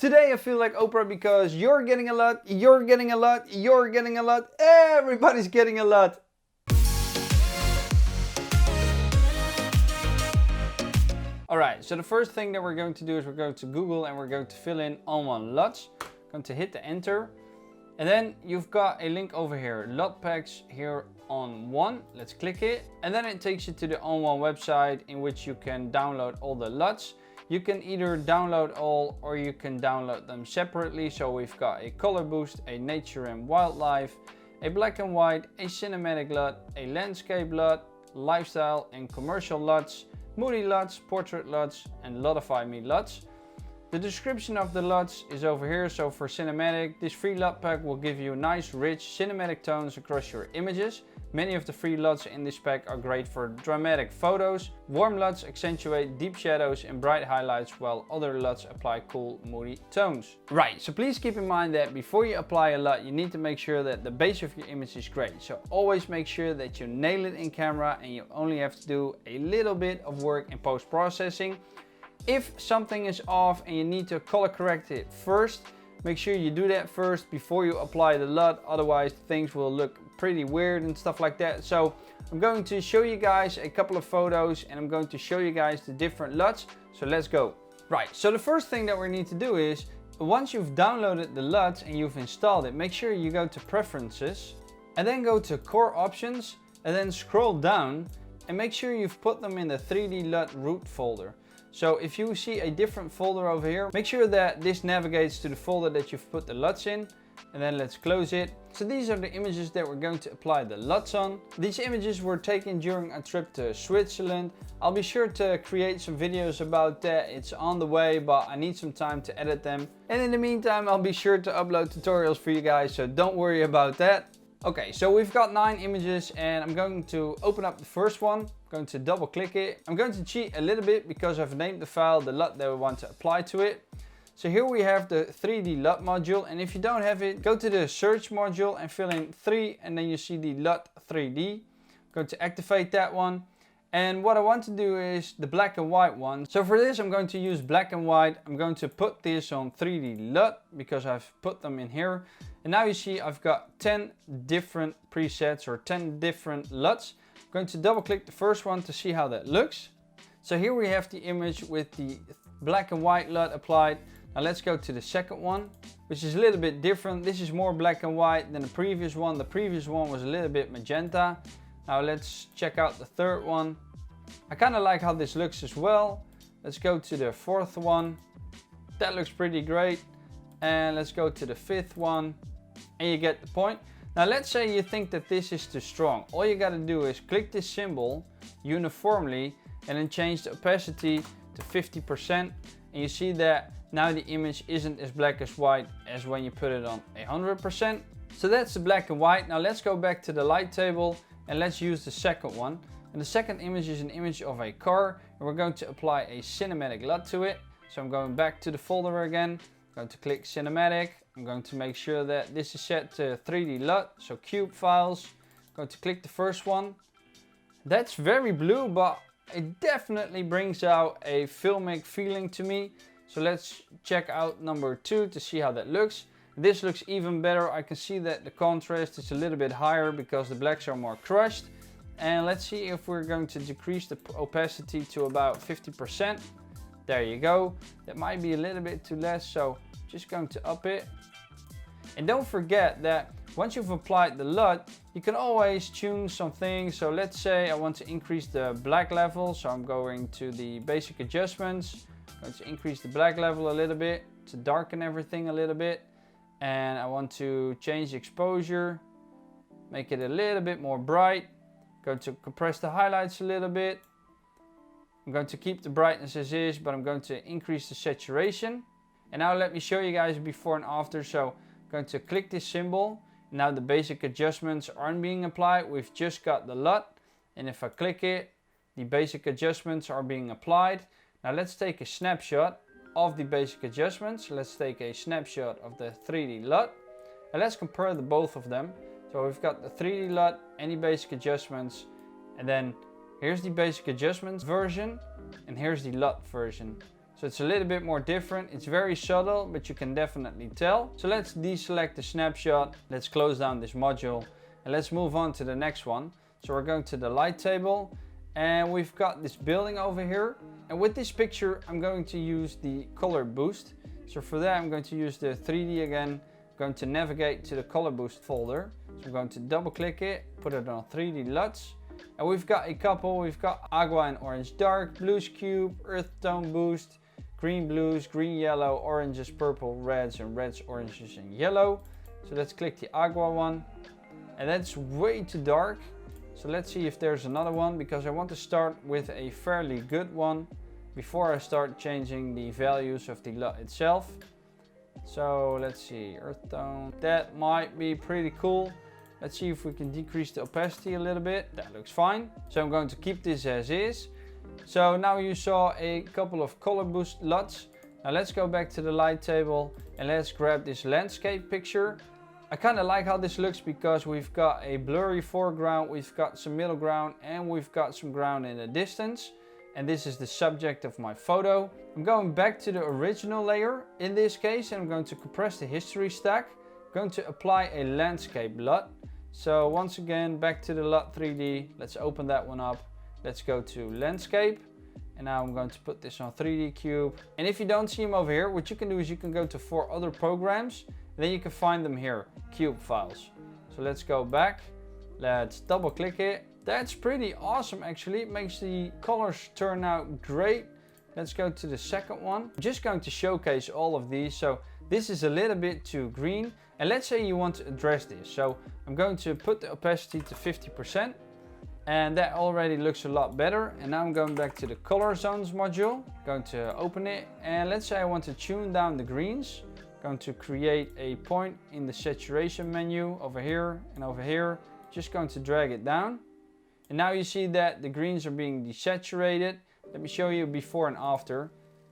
Today I feel like Oprah because you're getting a LUT, you're getting a LUT, you're getting a LUT, everybody's getting a LUT. Alright, so the first thing that we're going to do is we're going to Google and we're going to fill in on1 LUTs. Going to hit the enter. And then you've got a link over here, LUT packs here on one. Let's click it. And then it takes you to the on1 website in which you can download all the LUTs. You can either download all or you can download them separately. So we've got a color boost, a nature and wildlife, a black and white, a cinematic LUT, a landscape LUT, lifestyle and commercial LUTs, moody LUTs, portrait LUTs and Lotify Me LUTs. The description of the LUTs is over here. So for cinematic, this free LUT pack will give you nice rich cinematic tones across your images. Many of the free LUTs in this pack are great for dramatic photos. Warm LUTs accentuate deep shadows and bright highlights, while other LUTs apply cool, moody tones. Right, so please keep in mind that before you apply a LUT, you need to make sure that the base of your image is great. So always make sure that you nail it in camera and you only have to do a little bit of work in post-processing. If something is off and you need to color correct it first, make sure you do that first before you apply the LUT, otherwise things will look pretty weird and stuff like that. So I'm going to show you guys a couple of photos and I'm going to show you guys the different LUTs. So let's go. Right, so the first thing that we need to do is, once you've downloaded the LUTs and you've installed it, make sure you go to Preferences and then go to Core Options and then scroll down and make sure you've put them in the 3D LUT root folder. So if you see a different folder over here, make sure that this navigates to the folder that you've put the LUTs in. And then let's close it. So these are the images that we're going to apply the LUTs on. These images were taken during a trip to Switzerland. I'll be sure to create some videos about that. It's on the way, but I need some time to edit them. And in the meantime, I'll be sure to upload tutorials for you guys, so don't worry about that. Okay, so we've got 9 images and I'm going to open up the first one. I'm going to double click it. I'm going to cheat a little bit because I've named the file the LUT that we want to apply to it. So here we have the 3D LUT module, and if you don't have it, go to the search module and fill in 3 and then you see the LUT 3D. I'm going to activate that one. And what I want to do is the black and white one. So for this I'm going to use black and white. I'm going to put this on 3D LUT because I've put them in here. And now you see I've got 10 different presets or 10 different LUTs. I'm going to double click the first one to see how that looks. So here we have the image with the black and white LUT applied. Now let's go to the second one, which is a little bit different. This is more black and white than the previous one. The previous one was a little bit magenta. Now let's check out the third one. I kind of like how this looks as well. Let's go to the fourth one. That looks pretty great. And let's go to the fifth one. And you get the point. Now let's say you think that this is too strong. All you got to do is click this symbol uniformly and then change the opacity to 50%. And you see that now the image isn't as black as white as when you put it on 100%. So that's the black and white. Now let's go back to the light table and let's use the second one. And the second image is an image of a car and we're going to apply a cinematic LUT to it. So I'm going back to the folder again. I'm going to click cinematic. I'm going to make sure that this is set to 3D LUT, so cube files. I'm going to click the first one. That's very blue, but it definitely brings out a filmic feeling to me. So let's check out number 2 to see how that looks. This looks even better. I can see that the contrast is a little bit higher because the blacks are more crushed. And let's see if we're going to decrease the opacity to about 50%. There you go. That might be a little bit too less, so just going to up it. And don't forget that once you've applied the LUT, you can always tune some things. So let's say I want to increase the black level. So I'm going to the basic adjustments. I'm going to increase the black level a little bit to darken everything a little bit. And I want to change the exposure, make it a little bit more bright. I'm going to compress the highlights a little bit. I'm going to keep the brightness as is, but I'm going to increase the saturation. And now let me show you guys before and after. So I'm going to click this symbol. Now the basic adjustments aren't being applied. We've just got the LUT. And if I click it, the basic adjustments are being applied. Now let's take a snapshot of the basic adjustments. Let's take a snapshot of the 3D LUT. And let's compare the both of them. So we've got the 3D LUT, any basic adjustments. And then here's the basic adjustments version. And here's the LUT version. So it's a little bit more different. It's very subtle, but you can definitely tell. So let's deselect the snapshot. Let's close down this module and let's move on to the next one. So we're going to the light table and we've got this building over here. And with this picture, I'm going to use the color boost. So for that, I'm going to use the 3D again. I'm going to navigate to the color boost folder. So I'm going to double click it, put it on 3D LUTs. And we've got a couple. We've got Agua and Orange Dark, Blues Cube, Earth Tone Boost, Green Blues, Green Yellow, Oranges, Purple, Reds, and Reds, Oranges, and Yellow. So let's click the Agua one. And that's way too dark. So let's see if there's another one, because I want to start with a fairly good one before I start changing the values of the LUT itself. So let's see, Earth Tone. That might be pretty cool. Let's see if we can decrease the opacity a little bit. That looks fine. So I'm going to keep this as is. So now you saw a couple of color boost LUTs. Now let's go back to the light table and let's grab this landscape picture. I kind of like how this looks because we've got a blurry foreground, we've got some middle ground, and we've got some ground in the distance. And this is the subject of my photo. I'm going back to the original layer in this case, and I'm going to compress the history stack. I'm going to apply a landscape LUT. So once again, back to the LUT 3D. Let's open that one up. Let's go to landscape. And now I'm going to put this on 3D cube. And if you don't see them over here, what you can do is you can go to 4 other programs. Then you can find them here, cube files. So let's go back. Let's double click it. That's pretty awesome actually. It makes the colors turn out great. Let's go to the second one. I'm just going to showcase all of these. So this is a little bit too green. And let's say you want to address this. So I'm going to put the opacity to 50%. And that already looks a lot better. And now I'm going back to the color zones module. Going to open it. And let's say I want to tune down the greens. Going to create a point in the saturation menu over here and over here. Just going to drag it down. And now you see that the greens are being desaturated. Let me show you before and after.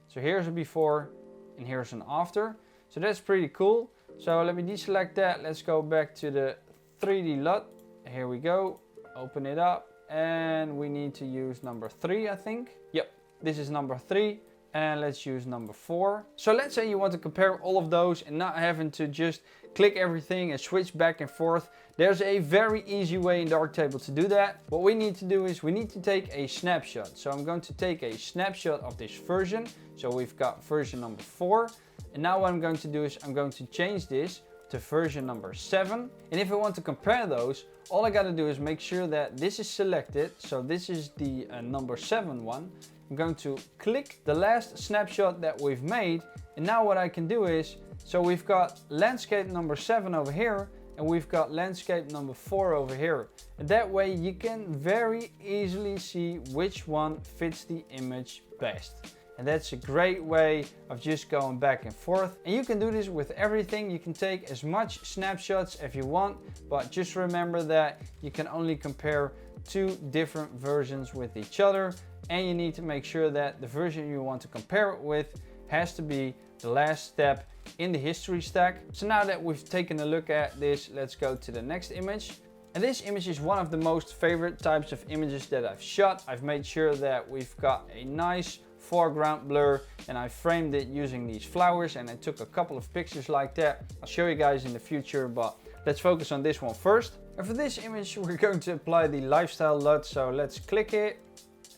So here's a before and here's an after. So that's pretty cool. So let me deselect that. Let's go back to the 3D LUT. Here we go. Open it up. And we need to use number 3, I think. Yep, this is number 3. And let's use number 4. So let's say you want to compare all of those and not having to just click everything and switch back and forth. There's a very easy way in Darktable to do that. What we need to do is we need to take a snapshot. So I'm going to take a snapshot of this version. So we've got version number 4. And now what I'm going to do is I'm going to change this to version number 7. And if I want to compare those, all I got to do is make sure that this is selected. So this is the number 7 one. I'm going to click the last snapshot that we've made. And now what I can do is, so we've got landscape number 7 over here and we've got landscape number 4 over here. And that way you can very easily see which one fits the image best. And that's a great way of just going back and forth. And you can do this with everything. You can take as much snapshots as you want, but just remember that you can only compare 2 different versions with each other. And you need to make sure that the version you want to compare it with has to be the last step in the history stack. So now that we've taken a look at this, let's go to the next image. And this image is one of the most favorite types of images that I've shot. I've made sure that we've got a nice foreground blur and I framed it using these flowers, and I took a couple of pictures like that. I'll show you guys in the future, but let's focus on this one first. And for this image, we're going to apply the lifestyle LUT. So let's click it.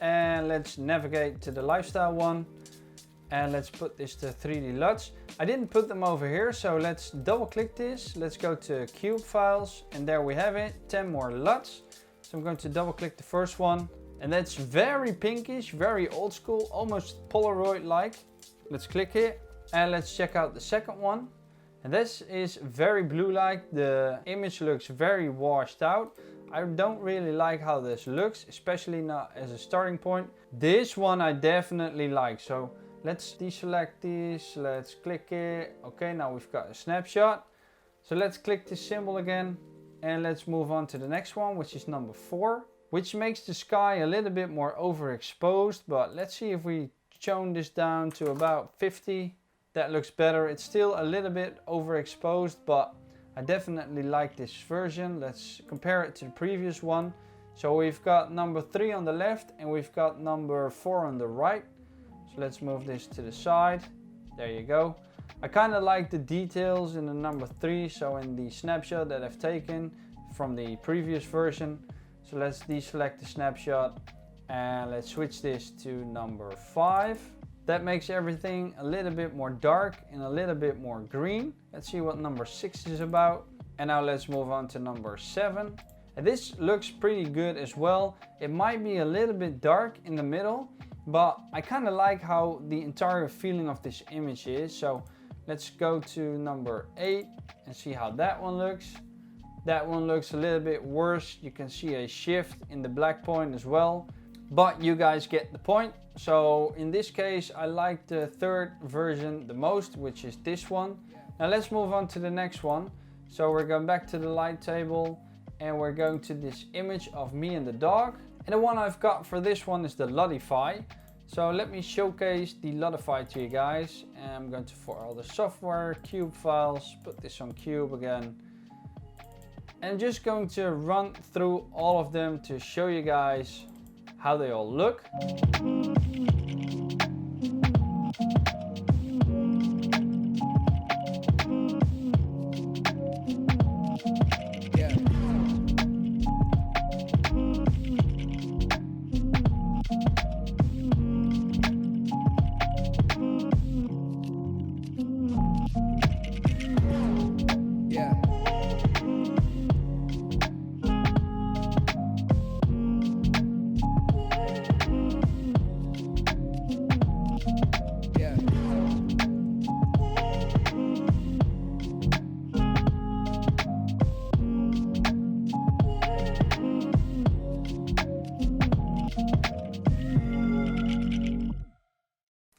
And let's navigate to the lifestyle one and let's put this to 3D LUTs. I didn't put them over here, so let's double click this. Let's go to cube files and there we have it, 10 more LUTs. So I'm going to double click the first one and that's very pinkish, very old school, almost Polaroid like. Let's click it and let's check out the second one. And this is very blue like. The image looks very washed out. I don't really like how this looks, especially not as a starting point. This one I definitely like. So let's deselect this, let's click it. Okay, now we've got a snapshot. So let's click this symbol again and let's move on to the next one, which is number 4, which makes the sky a little bit more overexposed. But let's see if we tone this down to about 50. That looks better. It's still a little bit overexposed, but I definitely like this version. Let's compare it to the previous one. So we've got number 3 on the left and we've got number 4 on the right. So let's move this to the side. There you go. I kind of like the details in the number 3, so in the snapshot that I've taken from the previous version. So let's deselect the snapshot and let's switch this to number 5. That makes everything a little bit more dark and a little bit more green. Let's see what number 6 is about. And now let's move on to number 7. And this looks pretty good as well. It might be a little bit dark in the middle, but I kind of like how the entire feeling of this image is. So let's go to number 8 and see how that one looks. That one looks a little bit worse. You can see a shift in the black point as well, but you guys get the point. So in this case, I like the third version the most, which is this one. Now let's move on to the next one. So we're going back to the light table and we're going to this image of me and the dog. And the one I've got for this one is the LUTify. So let me showcase the LUTify to you guys. And I'm going to, for all the software, cube files, put this on cube again. And I'm just going to run through all of them to show you guys how they all look.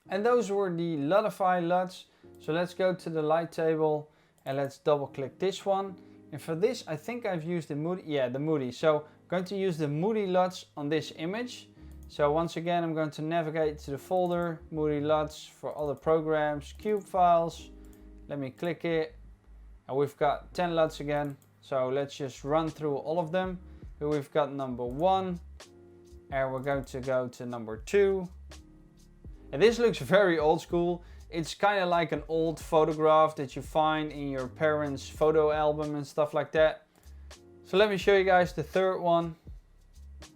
And those were the LUTify LUTs. So let's go to the light table and let's double click this one. And for this, I think I've used the Moody, the Moody. So I'm going to use the Moody LUTs on this image. So once again, I'm going to navigate to the folder, Moody LUTs for other programs, cube files. Let me click it. And we've got 10 LUTs again. So let's just run through all of them. Here we've got number 1. And we're going to go to number 2. And this looks very old school. It's kind of like an old photograph that you find in your parents' photo album and stuff like that. So let me show you guys the third one.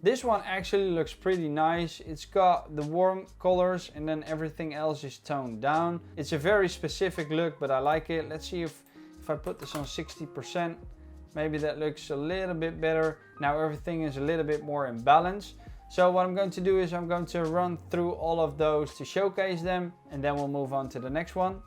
This one actually looks pretty nice. It's got the warm colors and then everything else is toned down. It's a very specific look, but I like it. Let's see if I put this on 60%, maybe that looks a little bit better. Now everything is a little bit more in balance. So what I'm going to do is I'm going to run through all of those to showcase them, and then we'll move on to the next one.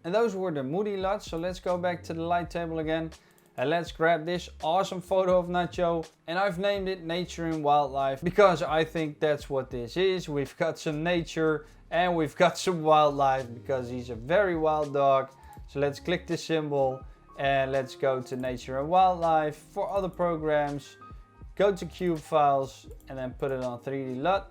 And those were the Moody LUTs. So let's go back to the light table again. And let's grab this awesome photo of Nacho. And I've named it Nature and Wildlife because I think that's what this is. We've got some nature and we've got some wildlife because he's a very wild dog. So let's click this symbol and let's go to Nature and Wildlife. For other programs, go to Cube Files and then put it on 3D LUT.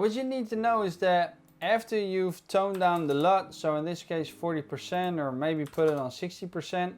what you need to know is that after you've toned down the LUT, so in this case 40% or maybe put it on 60%,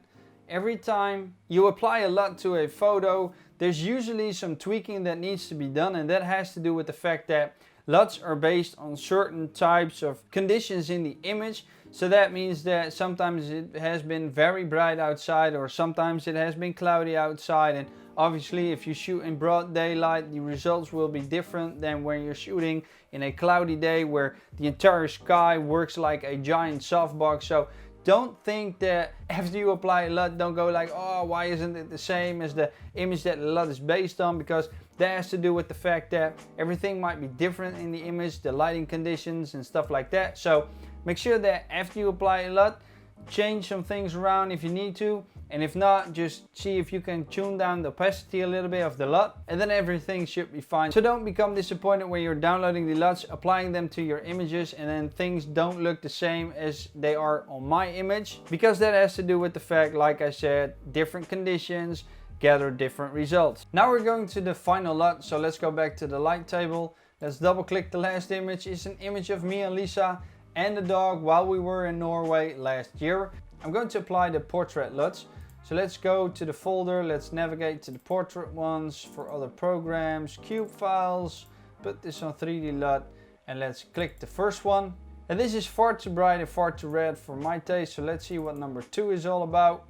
every time you apply a LUT to a photo, there's usually some tweaking that needs to be done, and that has to do with the fact that LUTs are based on certain types of conditions in the image. So that means that sometimes it has been very bright outside, or sometimes it has been cloudy outside, and obviously if you shoot in broad daylight, the results will be different than when you're shooting in a cloudy day where the entire sky works like a giant softbox. So don't think that after you apply a LUT, don't go like, oh, why isn't it the same as the image that the LUT is based on? Because that has to do with the fact that everything might be different in the image, the lighting conditions and stuff like that. So make sure that after you apply a LUT, change some things around if you need to. And if not, just see if you can tune down the opacity a little bit of the LUT, and then everything should be fine. So don't become disappointed when you're downloading the LUTs, applying them to your images, and then things don't look the same as they are on my image. Because that has to do with the fact, like I said, different conditions gather different results. Now we're going to the final LUT, so let's go back to the light table. Let's double click the last image. It's an image of me and Lisa and the dog while we were in Norway last year. I'm going to apply the portrait LUTs. So let's go to the folder, let's navigate to the portrait ones, for other programs, cube files, put this on 3D LUT, and let's click the first one. And this is far too bright and far too red for my taste, so let's see what number 2 is all about.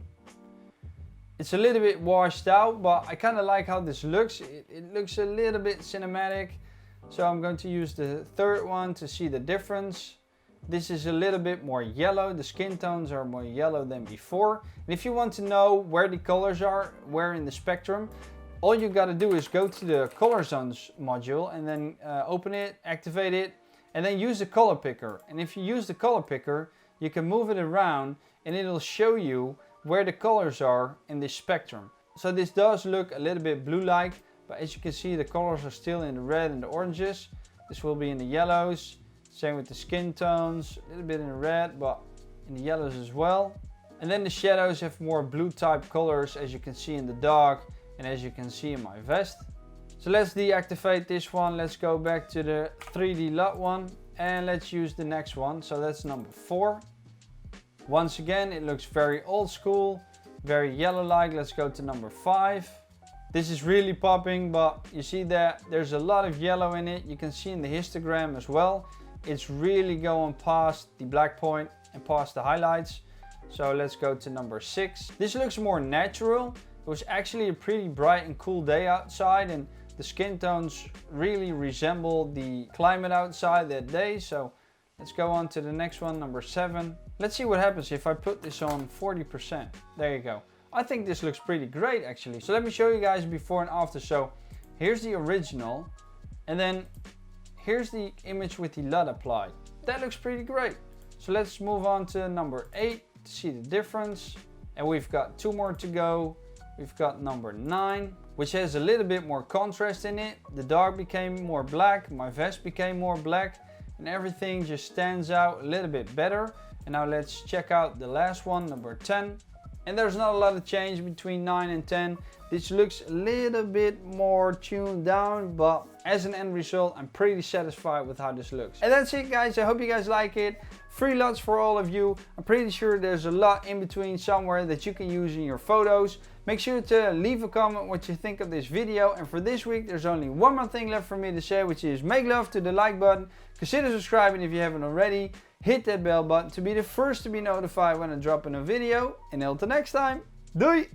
It's a little bit washed out, but I kind of like how this looks. It looks a little bit cinematic, so I'm going to use the third one to see the difference. This is a little bit more yellow. The skin tones are more yellow than before. And if you want to know where the colors are, where in the spectrum, all you got to do is go to the color zones module and then open it, activate it, and then use the color picker. And if you use the color picker, you can move it around and it'll show you where the colors are in this spectrum. So this does look a little bit blue-like, but as you can see, the colors are still in the red and the oranges. This will be in the yellows. Same with the skin tones, a little bit in the red, but in the yellows as well. And then the shadows have more blue type colors, as you can see in the dog and as you can see in my vest. So let's deactivate this one. Let's go back to the 3D LUT one and let's use the next one. So that's number 4. Once again, it looks very old school, very yellow-like. Let's go to number 5. This is really popping, but you see that there's a lot of yellow in it. You can see in the histogram as well. It's really going past the black point and past the highlights. So let's go to number 6. This looks more natural. It was actually a pretty bright and cool day outside, and the skin tones really resemble the climate outside that day. So let's go on to the next one, number 7. Let's see what happens if I put this on 40%. There you go. I think this looks pretty great actually. So let me show you guys before and after. So here's the original, and then here's the image with the LUT applied. That looks pretty great. So let's move on to number 8 to see the difference. And we've got 2 more to go. We've got number 9, which has a little bit more contrast in it. The dog became more black, my vest became more black, and everything just stands out a little bit better. And now let's check out the last one, number 10. And there's not a lot of change between 9 and 10. This looks a little bit more tuned down, but as an end result, I'm pretty satisfied with how this looks. And that's it guys, I hope you guys like it. Free LUTs for all of you. I'm pretty sure there's a lot in between somewhere that you can use in your photos. Make sure to leave a comment what you think of this video. And for this week, there's only one more thing left for me to say, which is make love to the like button. Consider subscribing if you haven't already. Hit that bell button to be the first to be notified when I drop in a video. And until next time, doei!